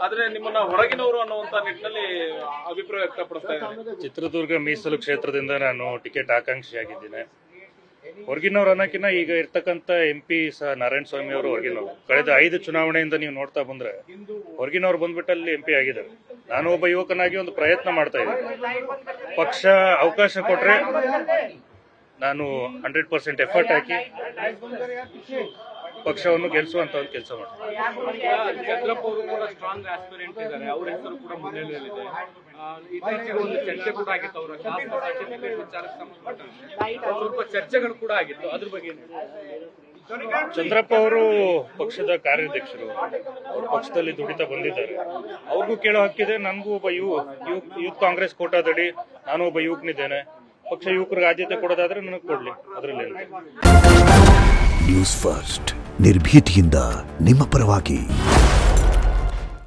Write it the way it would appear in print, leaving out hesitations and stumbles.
ಆದ್ರೆ ನಿಮ್ಮನ್ನ ಹೊರಗಿನವರು ಅನ್ನುವಂತ ನಿಟ್ಟಿನಲ್ಲಿ ಅಭಿಪ್ರಾಯ ವ್ಯಕ್ತಪಡಿಸ್ತಾ ಇದ್ದಾರೆ. ಚಿತ್ರದುರ್ಗ ಮೀಸಲು ಕ್ಷೇತ್ರದಿಂದ ನಾನು ಟಿಕೆಟ್ ಆಕಾಂಕ್ಷಿಯಾಗಿದ್ದೇನೆ. ಹೊರಗಿನವ್ರು ಅನ್ನೋಕ್ಕಿಂತ ಈಗ ಇರ್ತಕ್ಕಂಥ MP ನಾರಾಯಣ ಸ್ವಾಮಿ ಅವರು ಹೊರಗಿನವರು. ಕಳೆದ 5 ಚುನಾವಣೆಯಿಂದ ನೀವು ನೋಡ್ತಾ ಬಂದ್ರೆ ಹೊರಗಿನವ್ರು ಬಂದ್ಬಿಟ್ಟು ಅಲ್ಲಿ MP ಆಗಿದ್ದಾರೆ. ನಾನು ಒಬ್ಬ ಯುವಕನಾಗಿ ಒಂದು ಪ್ರಯತ್ನ ಮಾಡ್ತಾ ಇದ್ದೀನಿ. ಪಕ್ಷ ಅವಕಾಶ ಕೊಟ್ರೆ ನಾನು 100% ಎಫರ್ಟ್ ಹಾಕಿ ಪಕ್ಷವನ್ನು ಗೆಲ್ಲಿಸುವಂತ ಒಂದು ಕೆಲಸ ಮಾಡ್ತೀನಿ. ಚಂದ್ರಪ್ಪ ಅವರು ಕೂಡ ಸ್ಟ್ರಾಂಗ್ ಆಸ್ಪಿರೆಂಟ್ ಇದ್ದಾರೆ, ಅವರ ಹೆಸರು ಕೂಡ ಮುನ್ನೆಲೆಯಲ್ಲಿದೆ. ಇತ್ತೀಚೆಗೆ ಒಂದು ಚರ್ಚೆ ಕೂಡ ಆಗಿತ್ತು, ಅವರ ಶಾಸಕ ಸರ್ಟಿಫಿಕೇಟ್ ವಿಚಾರಕ್ಕೆ ಸಂಬಂಧಪಟ್ಟಂತೆ ಸ್ವಲ್ಪ ಚರ್ಚೆಗಳು ಕೂಡ ಆಗಿತ್ತು, ಅದ್ರ ಬಗ್ಗೆ ಚಂದ್ರಪ್ಪ ಅವರು ಪಕ್ಷದ ಕಾರ್ಯಾಧ್ಯಕ್ಷರು, ಅವರು ಪಕ್ಷದಲ್ಲಿ ದುಡಿತಾ ಬಂದಿದ್ದಾರೆ. ಅವ್ರಿಗೂ ಕೇಳೋ ಹಕ್ಕಿದೆ. ನನಗೂ ಒಬ್ಬ ಯೂತ್ ಕಾಂಗ್ರೆಸ್ ಕೋಟಾದಡಿ ನಾನು ಒಬ್ಬ ಯುವಕನಿದ್ದೇನೆ. ಪಕ್ಷ ಯುವಕರಿಗೆ ಆದ್ಯತೆ ಕೊಡೋದಾದ್ರೆ ನನಗೆ ಕೊಡ್ಲಿ, ಅದರಲ್ಲಿ ನ್ಯೂಸ್ ಫಸ್ಟ್ ನಿರ್ಭೀತಿಯಿಂದ ನಿಮ್ಮ ಪರವಾಗಿ.